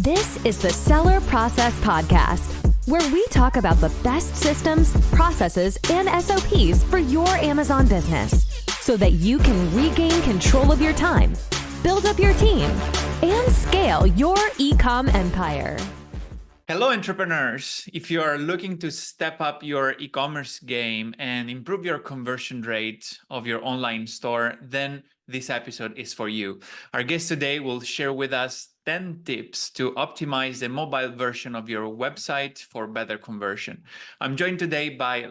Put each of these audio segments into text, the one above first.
This is the Seller Process Podcast, where we talk about the best systems, processes, and SOPs for your Amazon business so that you can regain control of your time, build up your team, and scale your e-com empire. Hello, entrepreneurs. If you are looking to step up your e-commerce game and improve your conversion rate of your online store, then this episode is for you. Our guest today will share with us 10 tips to optimize the mobile version of your website for better conversion. I'm joined today by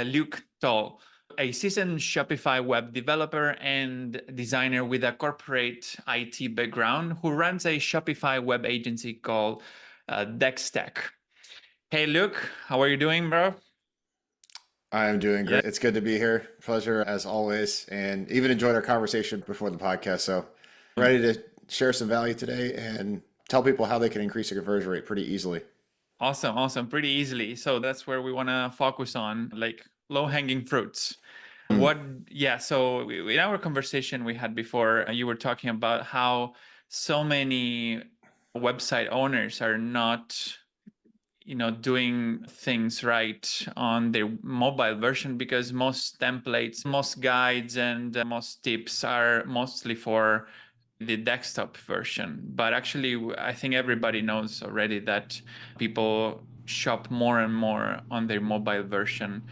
Luke Tull, a seasoned Shopify web developer and designer with a corporate IT background who runs a Shopify web agency called Dextech. Hey, Luke, how are you doing, bro? I'm doing great. Yeah. It's good to be here. Pleasure as always. And even enjoyed our conversation before the podcast. So ready to share some value today and tell people how they can increase their conversion rate pretty easily. Awesome. Pretty easily. So that's where we want to focus on, like low-hanging fruits. So in our conversation we had before, you were talking about how so many website owners are not doing things right on their mobile version because most templates, most guides, and most tips are mostly for the desktop version. But actually, I think everybody knows already that people shop more and more on their mobile version,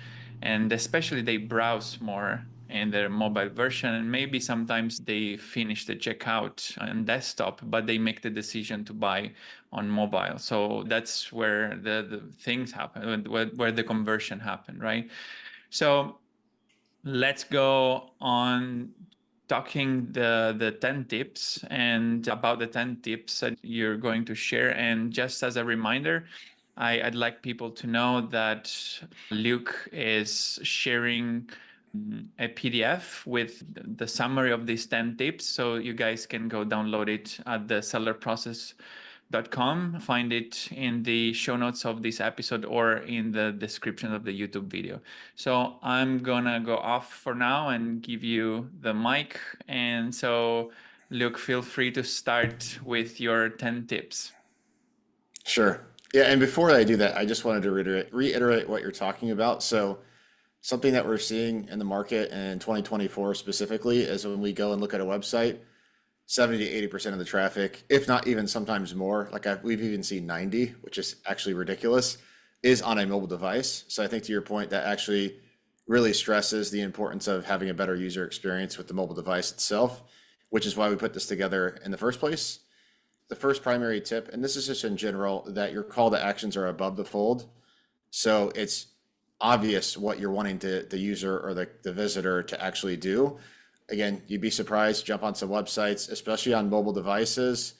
and especially they browse more in their mobile version, and maybe sometimes they finish the checkout on desktop, but they make the decision to buy on mobile. So that's where the things happen, where the conversion happen, right? So let's go on talking the 10 tips and about the 10 tips that you're going to share. And just as a reminder, I'd like people to know that Luke is sharing a PDF with the summary of these 10 tips. So you guys can go download it at the sellerprocess.com. Find it in the show notes of this episode or in the description of the YouTube video. So I'm gonna go off for now and give you the mic. And so Luke, feel free to start with your 10 tips. Sure. Yeah. And before I do that, I just wanted to reiterate what you're talking about. So something that we're seeing in the market in 2024 specifically is when we go and look at a website, 70 to 80% of the traffic, if not even sometimes more, we've even seen 90, which is actually ridiculous, is on a mobile device. So I think to your point, that actually really stresses the importance of having a better user experience with the mobile device itself, which is why we put this together in the first place. The first primary tip, and this is just in general, that your call to actions are above the fold. So it's obvious what you're wanting the user or the visitor to actually do. Again, you'd be surprised, jump on some websites, especially on mobile devices.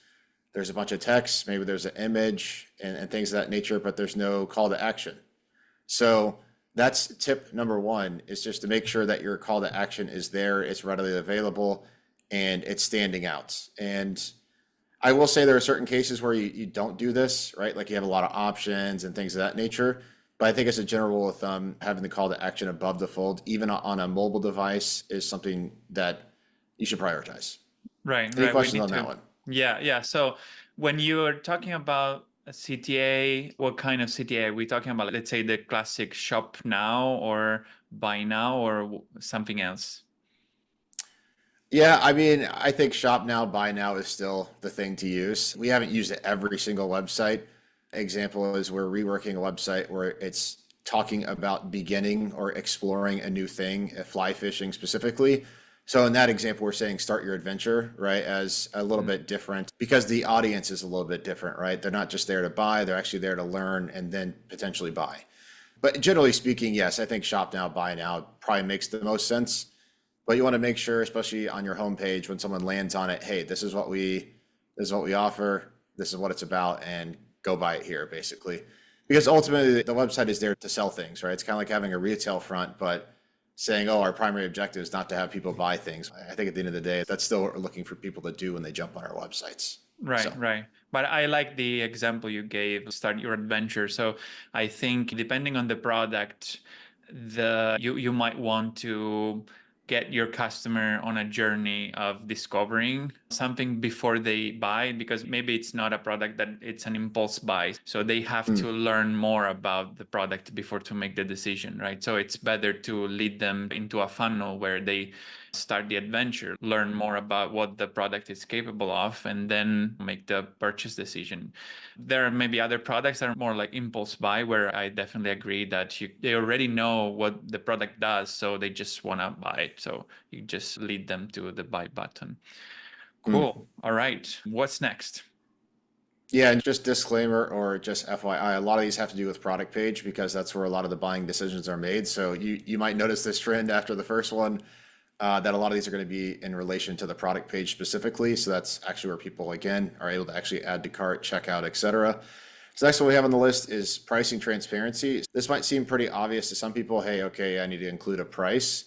There's a bunch of text, maybe there's an image and things of that nature, but there's no call to action. So that's tip number one, is just to make sure that your call to action is there, it's readily available, and it's standing out. And I will say there are certain cases where you don't do this, right? Like you have a lot of options and things of that nature. But I think as a general rule of thumb, having the call to action above the fold, even on a mobile device, is something that you should prioritize. Right. Any questions on that one? Yeah. So when you're talking about a CTA, what kind of CTA are we talking about? Let's say the classic shop now or buy now or something else. Yeah, I mean, I think shop now, buy now is still the thing to use. We haven't used it every single website. Example is we're reworking a website where it's talking about beginning or exploring a new thing, fly fishing specifically. So in that example, we're saying start your adventure, right, as a little bit different because the audience is a little bit different, right? They're not just there to buy, they're actually there to learn and then potentially buy. But generally speaking, yes, I think shop now, buy now probably makes the most sense. But you want to make sure, especially on your homepage, when someone lands on it, hey, this is what we offer, this is what it's about, and go buy it here, basically. Because ultimately, the website is there to sell things, right? It's kind of like having a retail front, but saying, oh, our primary objective is not to have people buy things. I think at the end of the day, that's still what we're looking for people to do when they jump on our websites. Right. But I like the example you gave, start your adventure. So I think depending on the product, you might want to get your customer on a journey of discovering something before they buy, because maybe it's not a product that it's an impulse buy. So they have to learn more about the product before to make the decision, right? So it's better to lead them into a funnel where they start the adventure, learn more about what the product is capable of, and then make the purchase decision. There are maybe other products that are more like impulse buy, where I definitely agree that they already know what the product does, so they just want to buy it. So you just lead them to the buy button. Cool. All right. What's next? Yeah, and just disclaimer or just FYI, a lot of these have to do with product page because that's where a lot of the buying decisions are made. So you might notice this trend after the first one, that a lot of these are going to be in relation to the product page specifically. So that's actually where people, again, are able to actually add to cart, checkout, etc. So next one we have on the list is pricing transparency. This might seem pretty obvious to some people. Hey, okay, I need to include a price.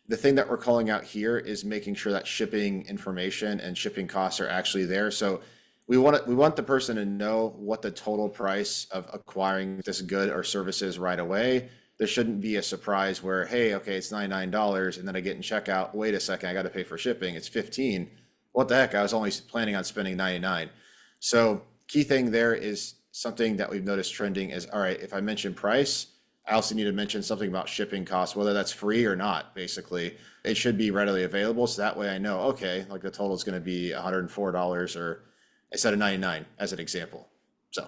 The thing that we're calling out here is making sure that shipping information and shipping costs are actually there. So we want the person to know what the total price of acquiring this good or service is right away. There shouldn't be a surprise where, hey, okay, it's $99, and then I get in checkout, wait a second, I got to pay for shipping, it's $15. What the heck? I was only planning on spending $99. So key thing there is something that we've noticed trending is, all right, if I mention price, I also need to mention something about shipping costs, whether that's free or not, basically. It should be readily available, so that way I know, okay, like the total is going to be $104 or instead of 99 as an example. So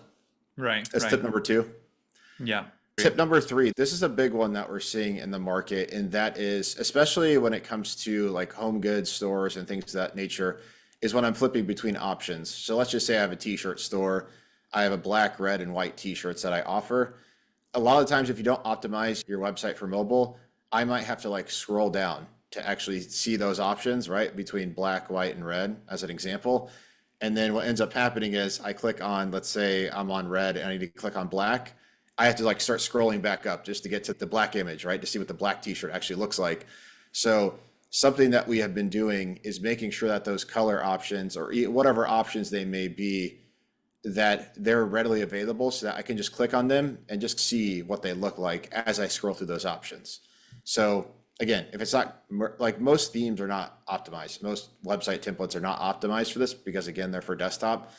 that's tip number 2. Yeah. Tip number 3, this is a big one that we're seeing in the market, and that is, especially when it comes to like home goods stores and things of that nature, is when I'm flipping between options. So let's just say I have a t-shirt store. I have a black, red, and white t-shirts that I offer. A lot of times, if you don't optimize your website for mobile, I might have to like scroll down to actually see those options, right? Between black, white, and red as an example. And then what ends up happening is I click on, let's say I'm on red and I need to click on black. I have to like start scrolling back up just to get to the black image, right? To see what the black t-shirt actually looks like. So something that we have been doing is making sure that those color options or whatever options they may be, that they're readily available so that I can just click on them and just see what they look like as I scroll through those options. So again, if it's not like most themes are not optimized, most website templates are not optimized for this because again, they're for desktop.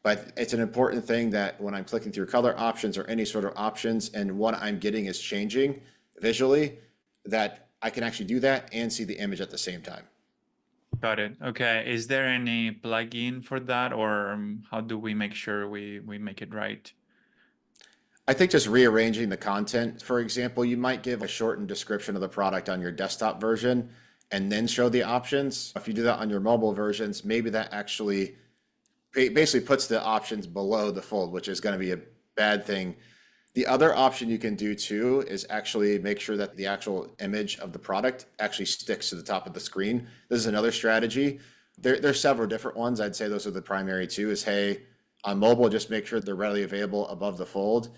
But it's an important thing that when I'm clicking through color options or any sort of options and what I'm getting is changing visually, that I can actually do that and see the image at the same time. Got it. Okay. Is there any plugin for that, or how do we make sure we make it right? I think just rearranging the content, for example, you might give a shortened description of the product on your desktop version and then show the options. If you do that on your mobile versions, maybe that actually basically puts the options below the fold, which is going to be a bad thing. The other option you can do too is actually make sure that the actual image of the product actually sticks to the top of the screen. This is another strategy. There's several different ones. I'd say those are the primary two is, hey, on mobile, just make sure they're readily available above the fold.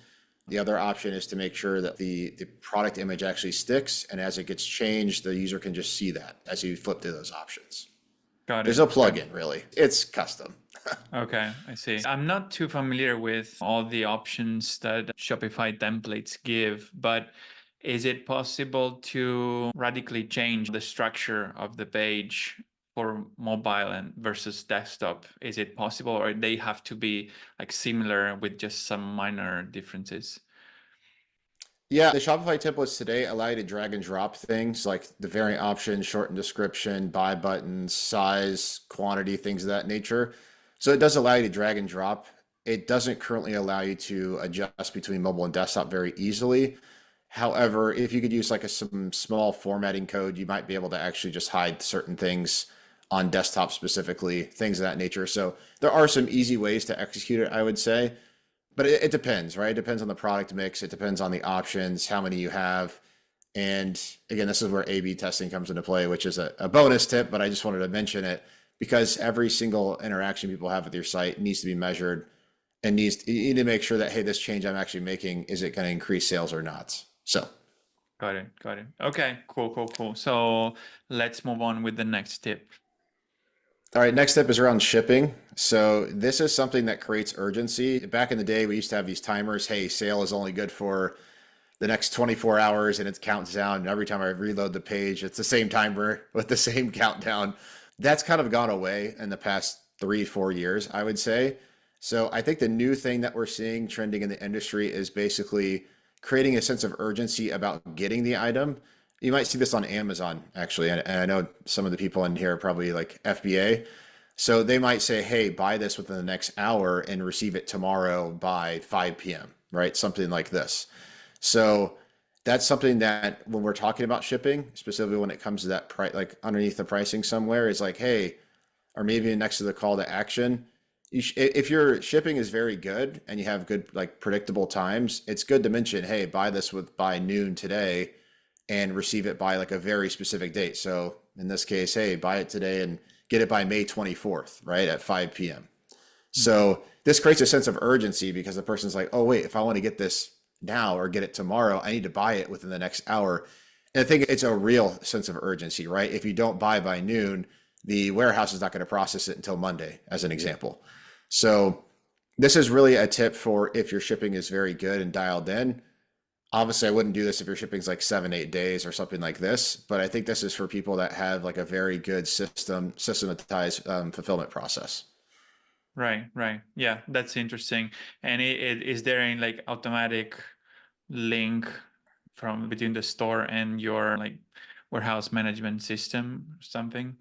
The other option is to make sure that the product image actually sticks, and as it gets changed, the user can just see that as you flip through those options. Got it. There's no plugin, really. It's custom. Okay, I see. I'm not too familiar with all the options that Shopify templates give, but is it possible to radically change the structure of the page for mobile and versus desktop? Is it possible, or they have to be like similar with just some minor differences? Yeah, the Shopify templates today allow you to drag and drop things like the variant options, shortened description, buy buttons, size, quantity, things of that nature. So it does allow you to drag and drop. It doesn't currently allow you to adjust between mobile and desktop very easily. However, if you could use like some small formatting code, you might be able to actually just hide certain things on desktop specifically, things of that nature. So there are some easy ways to execute it, I would say. But it depends, right? It depends on the product mix. It depends on the options, how many you have. And again, this is where A/B testing comes into play, which is a bonus tip, but I just wanted to mention it because every single interaction people have with your site needs to be measured and you need to make sure that, hey, this change I'm actually making, is it going to increase sales or not? So. Got it. Okay, cool. So let's move on with the next tip. All right, next step is around shipping. So this is something that creates urgency. Back in the day, we used to have these timers. Hey, sale is only good for the next 24 hours and it counts down. And every time I reload the page, it's the same timer with the same countdown. That's kind of gone away in the past 3, 4 years, I would say. So I think the new thing that we're seeing trending in the industry is basically creating a sense of urgency about getting the item. You might see this on Amazon, actually. And I know some of the people in here are probably like FBA. So they might say, hey, buy this within the next hour and receive it tomorrow by 5 p.m., right? Something like this. So that's something that when we're talking about shipping, specifically when it comes to that price, like underneath the pricing somewhere, is like, hey, or maybe next to the call to action, if your shipping is very good and you have good, like predictable times, it's good to mention, hey, buy this with by noon today and receive it by like a very specific date. So in this case, hey, buy it today and get it by May 24th, right, at 5 p.m. So this creates a sense of urgency because the person's like, oh, wait, if I want to get this now or get it tomorrow, I need to buy it within the next hour. And I think it's a real sense of urgency, right? If you don't buy by noon, the warehouse is not going to process it until Monday, as an example. So this is really a tip for if your shipping is very good and dialed in. Obviously, I wouldn't do this if your shipping's like 7, 8 days or something like this, but I think this is for people that have like a very good systematized fulfillment process. Right, right. Yeah, that's interesting. And is there any like automatic link from between the store and your like warehouse management system or something?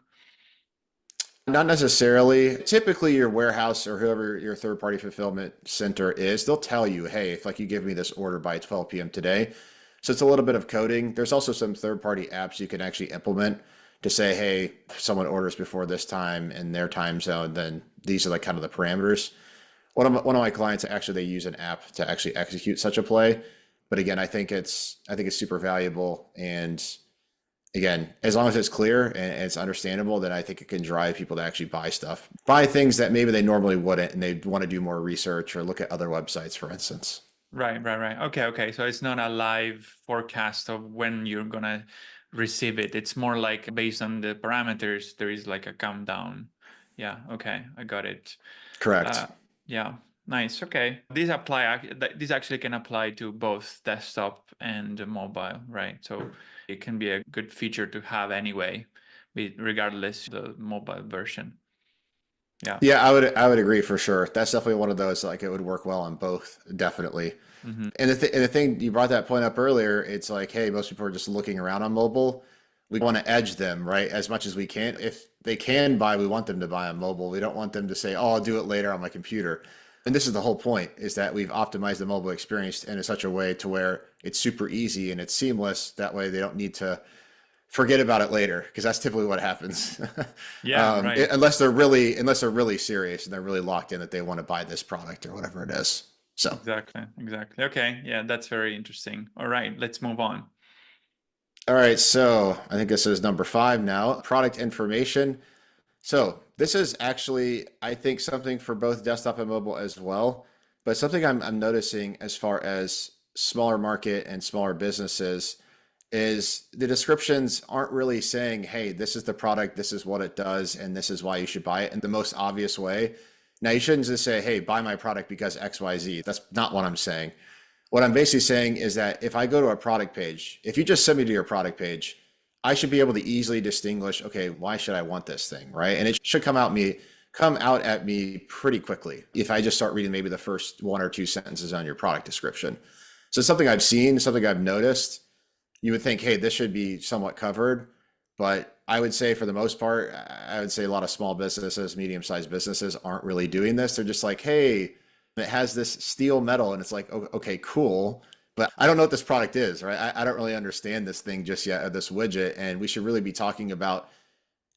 Not necessarily. Typically, your warehouse or whoever your third-party fulfillment center is, they'll tell you, hey, if like you give me this order by 12 p.m. today. So it's a little bit of coding. There's also some third-party apps you can actually implement to say, hey, if someone orders before this time in their time zone, then these are like kind of the parameters. One of my clients, actually, they use an app to actually execute such a play. But again, I think it's super valuable. And again, as long as it's clear and it's understandable, then I think it can drive people to actually buy stuff, buy things that maybe they normally wouldn't, and they want to do more research or look at other websites, for instance. Right, right, right. Okay, okay. So it's not a live forecast of when you're gonna receive it. It's more like based on the parameters, there is like a countdown. Yeah, okay, I got it. Correct. Uh, yeah, nice. Okay. These actually can apply to both desktop and mobile, right? So it can be a good feature to have anyway, regardless the mobile version. Yeah. Yeah, I would agree for sure. That's definitely one of those like it would work well on both, definitely. Hmm. And the thing you brought that point up earlier, it's like, hey, most people are just looking around on mobile. We want to edge them, right, as much as we can. If they can buy, we want them to buy on mobile. We don't want them to say, oh, I'll do it later on my computer. And this is the whole point, is that we've optimized the mobile experience in such a way to where it's super easy and it's seamless. That way they don't need to forget about it later, because that's typically what happens. Yeah, right. Unless they're really serious and they're really locked in that they want to buy this product or whatever it is. So, Exactly, exactly. Okay, yeah, that's very interesting. All right, let's move on. all right. So I think this is number 5 now, product information. So this is actually, I think, something for both desktop and mobile as well, but something I'm noticing as far as smaller market and smaller businesses is the descriptions aren't really saying, hey, this is the product, this is what it does, and this is why you should buy it in the most obvious way. Now, you shouldn't just say, hey, buy my product because XYZ. That's not what I'm saying. What I'm basically saying is that if I go to a product page, if you just send me to your product page, I should be able to easily distinguish, okay, why should I want this thing, right? And it should come out at me pretty quickly if I just start reading maybe the first 1 or 2 sentences on your product description. So it's something I've seen, something I've noticed. You would think, hey, this should be somewhat covered. But I would say for the most part, I would say a lot of small businesses, medium-sized businesses aren't really doing this. They're just like, hey, it has this steel metal. And it's like, okay, cool. But I don't know what this product is, right? I don't really understand this thing just yet, or this widget. And we should really be talking about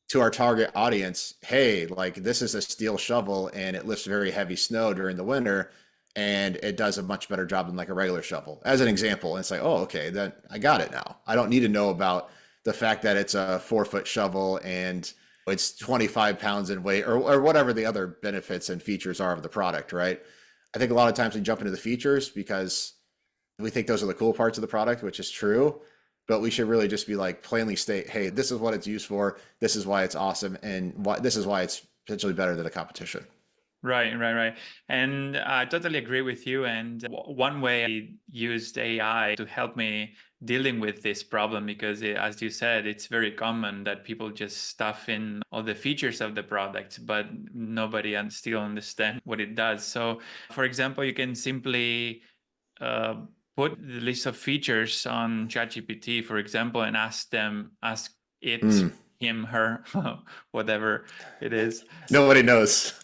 to our target audience, hey, like this is a steel shovel and it lifts very heavy snow during the winter and it does a much better job than like a regular shovel, as an example. And it's like, oh, okay, then I got it now. I don't need to know about the fact that it's a 4-foot shovel and it's 25 pounds in weight or whatever the other benefits and features are of the product, right? I think a lot of times we jump into the features because we think those are the cool parts of the product, which is true. But we should really just be like plainly state, hey, this is what it's used for. This is why it's awesome. And this is why it's potentially better than the competition. Right. And I totally agree with you. And one way I used AI to help me dealing with this problem, because as you said, it's very common that people just stuff in all the features of the product, but nobody still understand what it does. So, for example, you can simply uh, put the list of features on ChatGPT, for example, and ask it, Mm, him, her, whatever it is, nobody knows.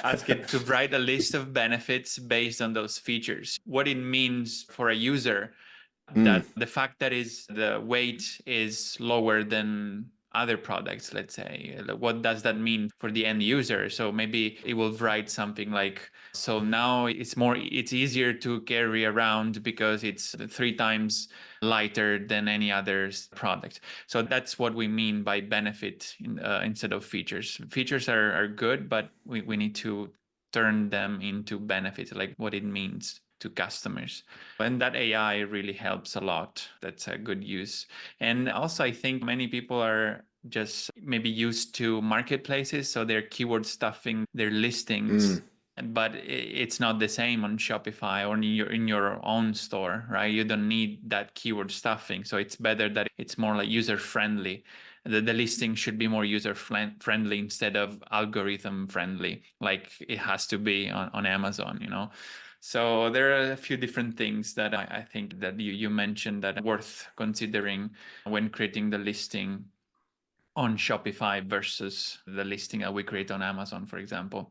ask it to write a list of benefits based on those features. What it means for a user, Mm, that the fact that is the weight is lower than other products, let's say, what does that mean for the end user? So maybe it will write something like, so now it's easier to carry around because it's 3 times lighter than any other product. So that's what we mean by benefit instead of features. Features are good, but we need to turn them into benefits, like what it means to customers. And that AI really helps a lot. That's a good use. And also, I think many people are just maybe used to marketplaces, so they're keyword stuffing their listings. mm. But it's not the same on Shopify or in your own store, right? You don't need that keyword stuffing. So it's better that it's more like user friendly. The listing should be more user friendly instead of algorithm friendly, like it has to be on Amazon, you know? So there are a few different things that I think that you mentioned that are worth considering when creating the listing on Shopify versus the listing that we create on Amazon, for example.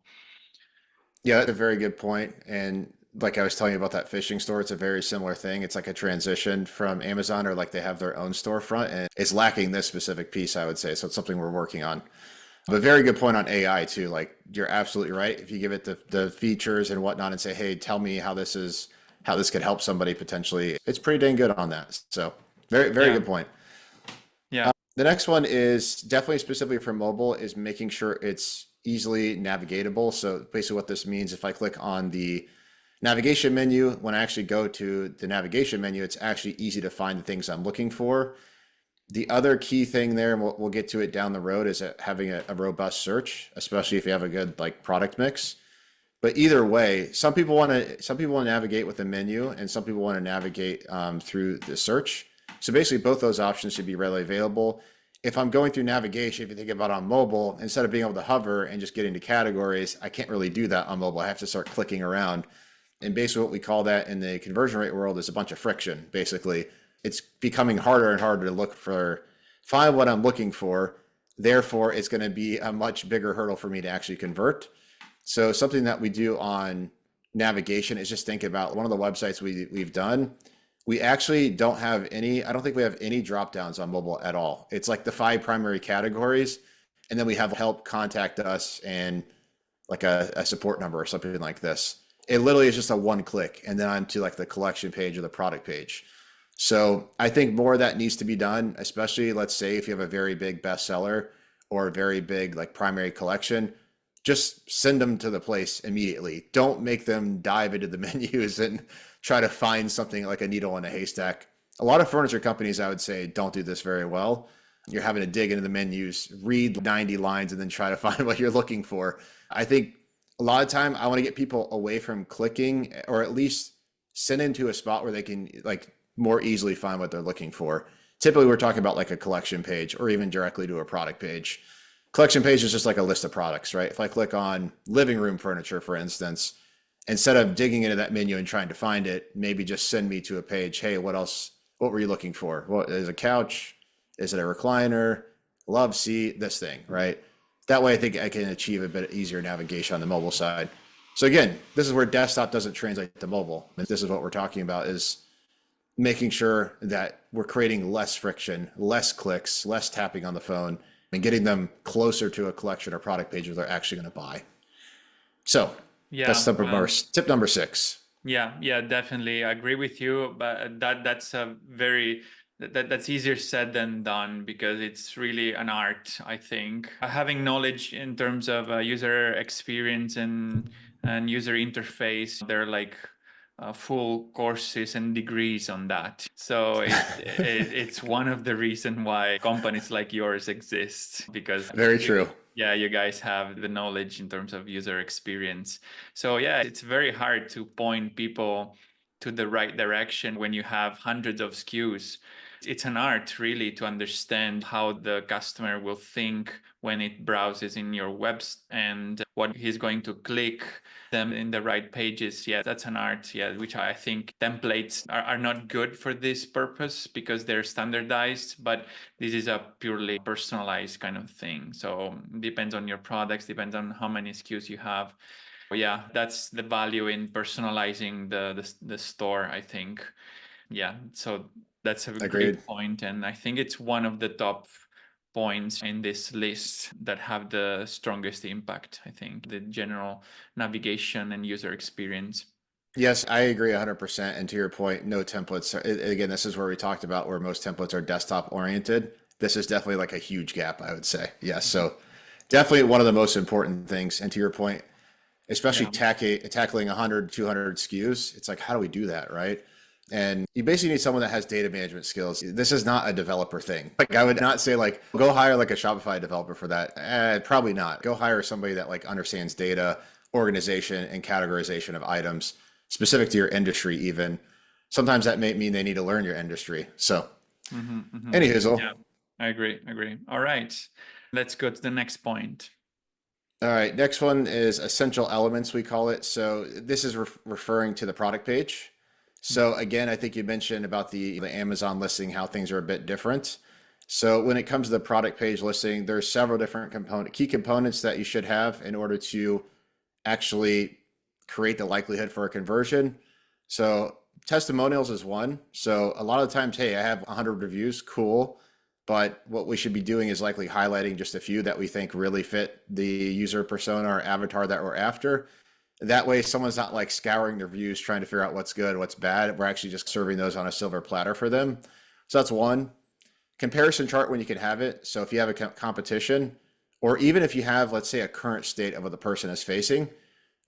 Yeah, that's a very good point. And like I was telling you about that fishing store, it's a very similar thing. It's like a transition from Amazon, or like they have their own storefront, and it's lacking this specific piece, I would say. So it's something we're working on. But very good point on AI too. Like you're absolutely right. If you give it the features and whatnot and say, hey, tell me how this could help somebody potentially, it's pretty dang good on that. So very Yeah. good point. Yeah. The next one is definitely specifically for mobile, is making sure it's easily navigatable. So basically what this means, if I click on the navigation menu, when I actually go to the navigation menu, it's actually easy to find the things I'm looking for. The other key thing there, and we'll get to it down the road, is having a robust search, especially if you have a good like product mix. But either way, some people want to navigate with the menu, and some people want to navigate through the search. So basically, both those options should be readily available. If I'm going through navigation, if you think about on mobile, instead of being able to hover and just get into categories, I can't really do that on mobile. I have to start clicking around. And basically, what we call that in the conversion rate world is a bunch of friction. Basically, it's becoming harder and harder to find what I'm looking for. Therefore, it's going to be a much bigger hurdle for me to actually convert. So something that we do on navigation is just think about one of the websites we've done. We actually don't have any, I don't think we have any drop downs on mobile at all. It's like the 5 primary categories. And then we have help, contact us, and like a support number or something like this. It literally is just a one click and then onto like the collection page or the product page. So I think more of that needs to be done, especially let's say if you have a very big bestseller or a very big like primary collection, just send them to the place immediately. Don't make them dive into the menus and try to find something like a needle in a haystack. A lot of furniture companies, I would say, don't do this very well. You're having to dig into the menus, read 90 lines, and then try to find what you're looking for. I think a lot of time I want to get people away from clicking, or at least send into a spot where they can like more easily find what they're looking for. Typically, we're talking about like a collection page or even directly to a product page. Collection page is just like a list of products, right? If I click on living room furniture, for instance, instead of digging into that menu and trying to find it, maybe just send me to a page. Hey, what else? What were you looking for? What is a couch? Is it a recliner? Love seat? This thing, right? That way, I think I can achieve a bit easier navigation on the mobile side. So again, this is where desktop doesn't translate to mobile. This is what we're talking about: is making sure that we're creating less friction, less clicks, less tapping on the phone, and getting them closer to a collection or product page where they're actually going to buy. So that's Yeah. tip number 6. Yeah, definitely. I agree with you, but that's a that's easier said than done, because it's really an art, I think. Having knowledge in terms of user experience and user interface, they're like full courses and degrees on that. So it's one of the reasons why companies like yours exist, because Very true. yeah, you guys have the knowledge in terms of user experience. So yeah, it's very hard to point people to the right direction when you have hundreds of SKUs. It's an art really to understand how the customer will think when it browses in your webs and what he's going to click them in the right pages. Yeah, that's an art, yeah, which I think templates are not good for this purpose because they're standardized, but this is a purely personalized kind of thing. So depends on your products, depends on how many SKUs you have. Yeah, that's the value in personalizing the store, I think. Yeah, so that's a Agreed. great point, and I think it's one of the top points in this list that have the strongest impact. I think the general navigation and user experience. Yes, I agree 100%. And to your point, no templates. Again, this is where we talked about where most templates are desktop oriented. This is definitely like a huge gap, I would say. Yes. So definitely one of the most important things. And to your point, especially tackling 100, 200 SKUs, it's like, how do we do that, right? And you basically need someone that has data management skills. This is not a developer thing. Like I would not say like, go hire like a Shopify developer for that. Probably not. Go hire somebody that like understands data, organization, and categorization of items specific to your industry even. Sometimes that may mean they need to learn your industry. So anyhow. Yeah, I agree. All right, let's go to the next point. All right, next one is essential elements, we call it. So this is referring to the product page. So again, I think you mentioned about the Amazon listing, how things are a bit different. So when it comes to the product page listing, there's several different key components that you should have in order to actually create the likelihood for a conversion. So testimonials is one. So a lot of the times, hey, I have 100 reviews, cool. But what we should be doing is likely highlighting just a few that we think really fit the user persona or avatar that we're after. That way, someone's not like scouring the reviews trying to figure out what's good, what's bad. We're actually just serving those on a silver platter for them. So that's one. Comparison chart when you can have it. So if you have a competition, or even if you have, let's say, a current state of what the person is facing,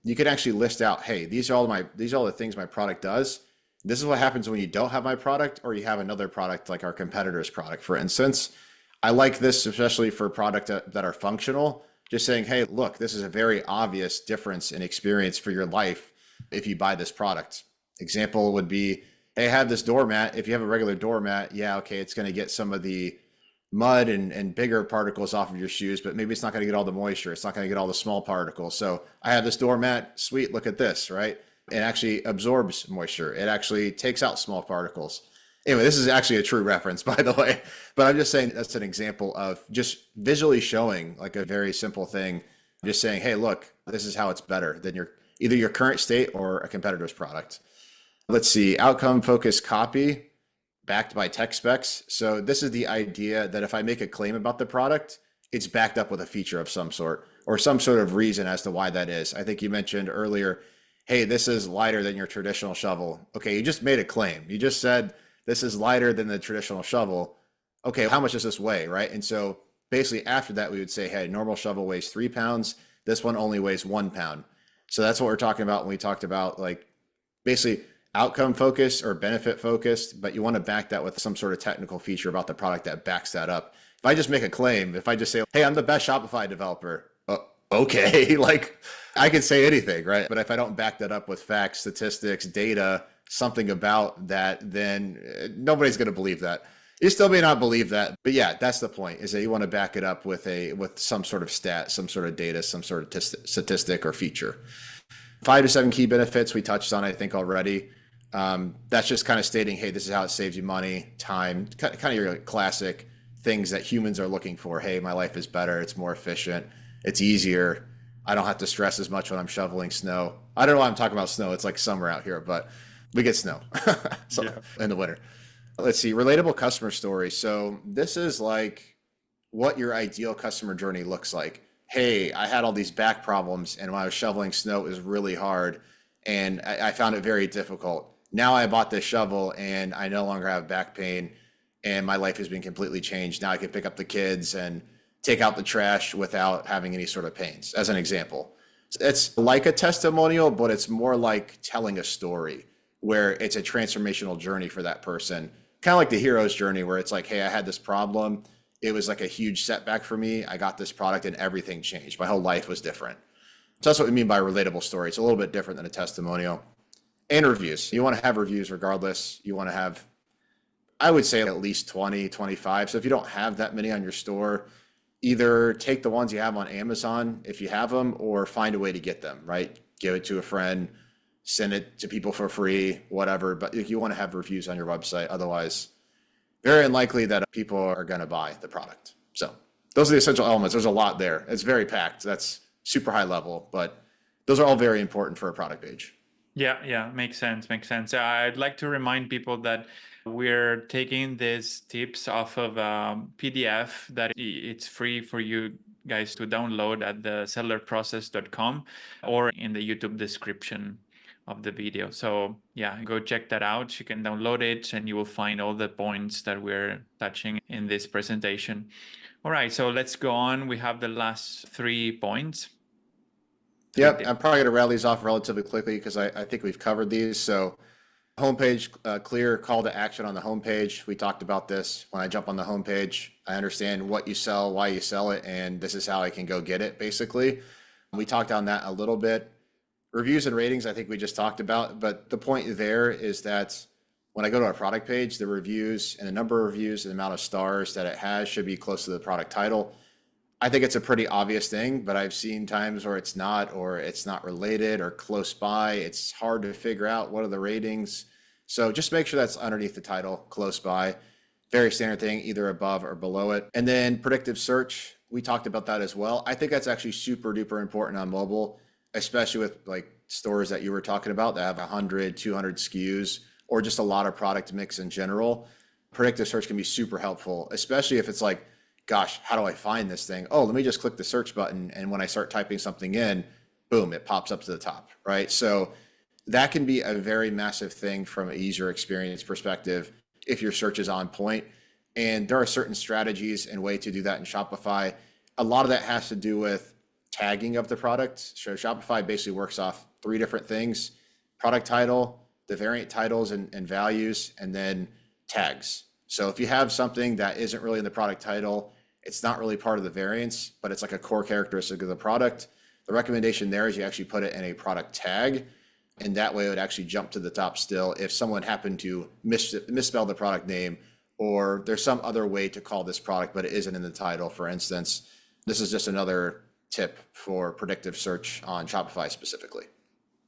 you can actually list out, hey, these are all the things my product does. This is what happens when you don't have my product or you have another product like our competitor's product, for instance. I like this especially for products that are functional. Just saying, hey, look, this is a very obvious difference in experience for your life if you buy this product. Example would be, hey, I have this doormat. If you have a regular doormat, yeah, okay, it's going to get some of the mud and bigger particles off of your shoes, but maybe it's not going to get all the moisture. It's not going to get all the small particles. So I have this doormat. Sweet, look at this, right? It actually absorbs moisture. It actually takes out small particles. Anyway, this is actually a true reference, by the way, but I'm just saying that's an example of just visually showing like a very simple thing. Just saying, hey, look, this is how it's better than either your current state or a competitor's product. Let's see, outcome focused copy backed by tech specs. So this is the idea that if I make a claim about the product, it's backed up with a feature of some sort or some sort of reason as to why that is. I think you mentioned earlier, hey, this is lighter than your traditional shovel. Okay, you just made a claim. You just said, this is lighter than the traditional shovel. Okay, how much does this weigh, right? And so basically after that, we would say, hey, normal shovel weighs 3 pounds. This one only weighs 1 pound. So that's what we're talking about when we talked about like basically outcome focused or benefit focused, but you want to back that with some sort of technical feature about the product that backs that up. If I just make a claim, if I just say, hey, I'm the best Shopify developer, okay, like I can say anything, right? But if I don't back that up with facts, statistics, data, something about that, then nobody's going to believe that. You still may not believe that, but yeah, that's the point, is that you want to back it up with some sort of stat, some sort of data, some sort of statistic or feature. 5 to 7 key benefits we touched on, I think, already. That's just kind of stating, hey, this is how it saves you money, time, kind of your classic things that humans are looking for. Hey, my life is better, it's more efficient, it's easier. I don't have to stress as much when I'm shoveling snow. I don't know why I'm talking about snow. It's like summer out here, but we get snow in the winter. Let's see, relatable customer stories. So this is like what your ideal customer journey looks like. Hey, I had all these back problems, and when I was shoveling snow, it was really hard, and I found it very difficult. Now I bought this shovel, and I no longer have back pain, and my life has been completely changed. Now I can pick up the kids and take out the trash without having any sort of pains, as an example. It's like a testimonial, but it's more like telling a story. where it's a transformational journey for that person. Kind of like the hero's journey where it's like, hey, I had this problem. It was like a huge setback for me. I got this product and everything changed. My whole life was different. So that's what we mean by a relatable story. It's a little bit different than a testimonial. And reviews. You want to have reviews regardless. You want to have, I would say, at least 20, 25. So if you don't have that many on your store, either take the ones you have on Amazon if you have them, or find a way to get them, right? Give it to a friend, send it to people for free, whatever. But you want to have reviews on your website. Otherwise, very unlikely that people are going to buy the product. So those are the essential elements. There's a lot there. It's very packed. That's super high level, but those are all very important for a product page. Yeah, makes sense. I'd like to remind people that we're taking these tips off of a PDF that it's free for you guys to download at the sellerprocess.com or in the YouTube description of the video. So yeah, go check that out. You can download it and you will find all the points that we're touching in this presentation. All right, so let's go on. We have the last 3 points. Yep, I'm probably going to rattle these off relatively quickly because I think we've covered these. So homepage, clear call to action on the homepage. We talked about this. When I jump on the homepage, I understand what you sell, why you sell it, and this is how I can go get it, basically. We talked on that a little bit. Reviews and ratings, I think we just talked about. But the point there is that when I go to a product page, the reviews and the number of reviews and the amount of stars that it has should be close to the product title. I think it's a pretty obvious thing, but I've seen times where it's not, or it's not related or close by. It's hard to figure out what are the ratings. So just make sure that's underneath the title, close by. Very standard thing, either above or below it. And then predictive search, we talked about that as well. I think that's actually super duper important on mobile, especially with like stores that you were talking about that have 100, 200 SKUs, or just a lot of product mix in general. Predictive search can be super helpful, especially if it's like, gosh, how do I find this thing? Oh, let me just click the search button. And when I start typing something in, boom, it pops up to the top, right? So that can be a very massive thing from a user experience perspective if your search is on point. And there are certain strategies and way to do that in Shopify. A lot of that has to do with tagging of the product. So Shopify basically works off 3 different things: product title, the variant titles and values, and then tags. So if you have something that isn't really in the product title, it's not really part of the variants, but it's like a core characteristic of the product, the recommendation there is you actually put it in a product tag, and that way it would actually jump to the top still if someone happened to misspell the product name, or there's some other way to call this product, but it isn't in the title, for instance. This is just another tip for predictive search on Shopify specifically.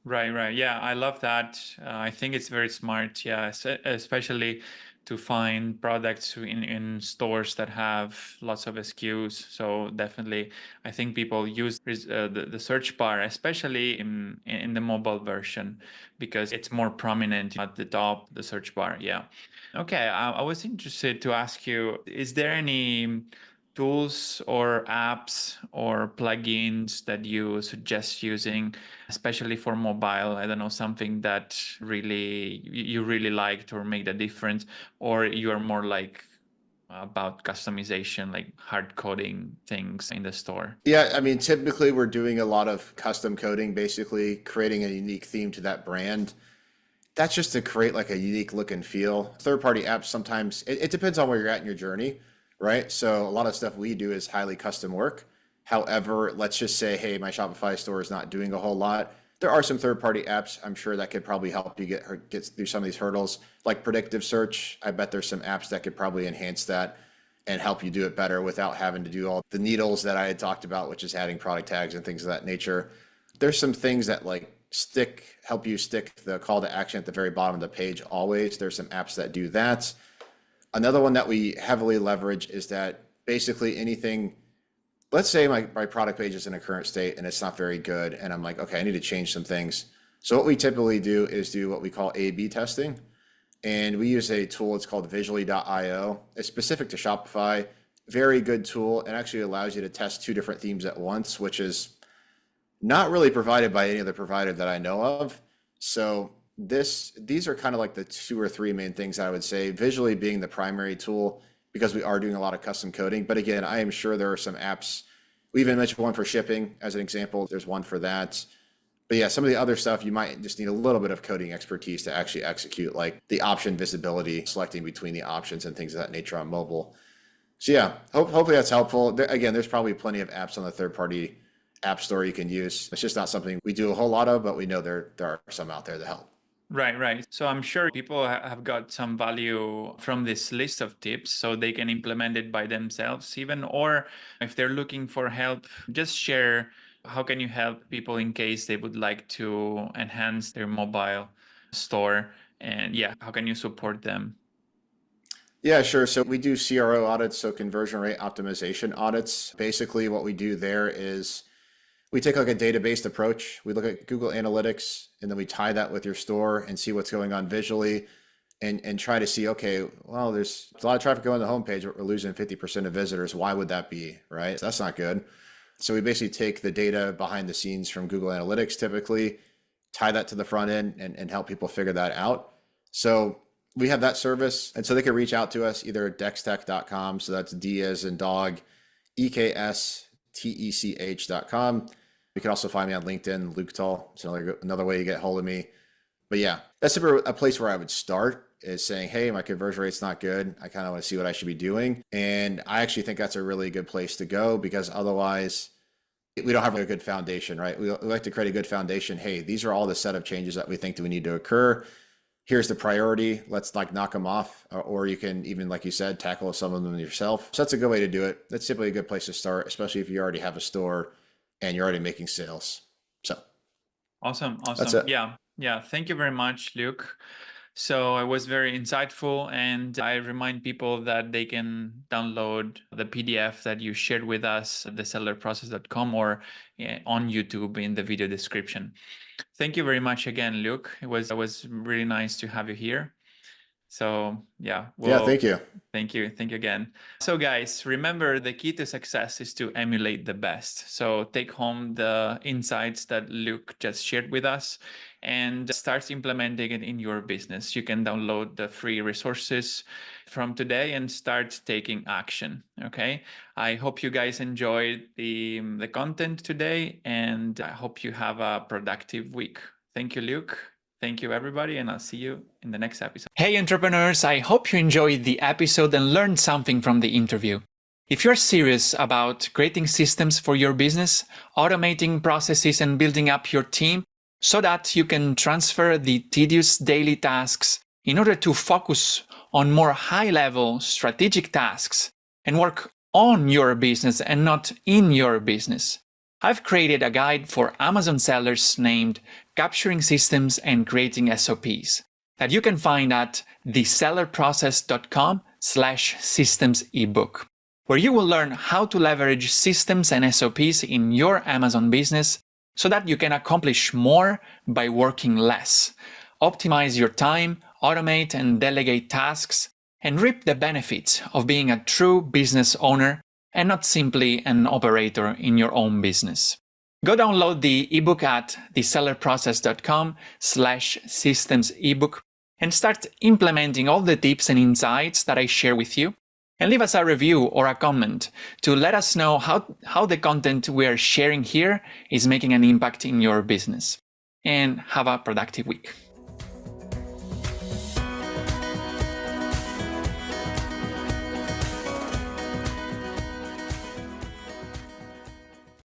Right. Yeah, I love that. I think it's very smart. Yeah, especially to find products in stores that have lots of SKUs. So definitely, I think people use the search bar, especially in the mobile version, because it's more prominent at the top, the search bar. Yeah. Okay, I was interested to ask you, is there any tools or apps or plugins that you suggest using, especially for mobile? I don't know, something that you really liked or made a difference, or you are more like about customization, like hard coding things in the store? Yeah, I mean, typically we're doing a lot of custom coding, basically creating a unique theme to that brand. That's just to create like a unique look and feel. Third-party apps, sometimes it depends on where you're at in your journey, right? So a lot of stuff we do is highly custom work. However, let's just say, hey, my Shopify store is not doing a whole lot. There are some third-party apps I'm sure that could probably help you get through some of these hurdles, like predictive search. I bet there's some apps that could probably enhance that and help you do it better without having to do all the needles that I had talked about, which is adding product tags and things of that nature. There's some things that like help you stick the call to action at the very bottom of the page always. There's some apps that do that. Another one that we heavily leverage is that basically anything, let's say my product page is in a current state and it's not very good, and I'm like, okay, I need to change some things. So what we typically do is do what we call A/B testing. And we use a tool, it's called visually.io. It's specific to Shopify, very good tool. It actually allows you to test 2 different themes at once, which is not really provided by any other provider that I know of. So these are kind of like the 2 or 3 main things I would say, visually being the primary tool because we are doing a lot of custom coding. But again, I am sure there are some apps. We even mentioned one for shipping as an example. There's one for that. But yeah, some of the other stuff, you might just need a little bit of coding expertise to actually execute, like the option visibility, selecting between the options and things of that nature on mobile. So yeah, hopefully that's helpful. Again, there's probably plenty of apps on the third-party app store you can use. It's just not something we do a whole lot of, but we know there are some out there that help. Right. So I'm sure people have got some value from this list of tips so they can implement it by themselves even, or if they're looking for help, just share how can you help people in case they would like to enhance their mobile store, and yeah, how can you support them? Yeah, sure. So we do CRO audits, so conversion rate optimization audits. Basically, what we do there is we take like a database approach. We look at Google Analytics, and then we tie that with your store and see what's going on visually, and try to see, okay, well, there's a lot of traffic going to the homepage, but we're losing 50% of visitors. Why would that be, right? That's not good. So we basically take the data behind the scenes from Google Analytics typically, tie that to the front end and help people figure that out. So we have that service. And so they can reach out to us either at dextech.com. So that's D as in dog, EKSTECH.com. You can also find me on LinkedIn, Luke Tull. It's another way you get a hold of me. But yeah, that's a place where I would start, is saying, hey, my conversion rate's not good. I kind of want to see what I should be doing. And I actually think that's a really good place to go, because otherwise we don't have a good foundation, right? We like to create a good foundation. Hey, these are all the set of changes that we think do we need to occur. Here's the priority. Let's like knock them off. Or you can even, like you said, tackle some of them yourself. So that's a good way to do it. That's simply a good place to start, especially if you already have a store and you're already making sales. So Awesome. that's it. Yeah. Thank you very much, Luke. So it was very insightful, and I remind people that they can download the PDF that you shared with us at thesellerprocess.com or on YouTube in the video description. Thank you very much again, Luke. It was really nice to have you here. So yeah, Thank you. Thank you again. So guys, remember, the key to success is to emulate the best. So take home the insights that Luke just shared with us and start implementing it in your business. You can download the free resources from today and start taking action. Okay. I hope you guys enjoyed the content today, and I hope you have a productive week. Thank you, Luke. Thank you, everybody, and I'll see you in the next episode. Hey, entrepreneurs, I hope you enjoyed the episode and learned something from the interview. If you're serious about creating systems for your business, automating processes, and building up your team so that you can transfer the tedious daily tasks in order to focus on more high-level strategic tasks and work on your business and not in your business, I've created a guide for Amazon sellers named Capturing Systems and Creating SOPs that you can find at thesellerprocess.com/systems ebook, where you will learn how to leverage systems and SOPs in your Amazon business so that you can accomplish more by working less, optimize your time, automate and delegate tasks, and reap the benefits of being a true business owner and not simply an operator in your own business. Go download the ebook at thesellerprocess.com/systems ebook and start implementing all the tips and insights that I share with you. And leave us a review or a comment to let us know how the content we are sharing here is making an impact in your business. And have a productive week.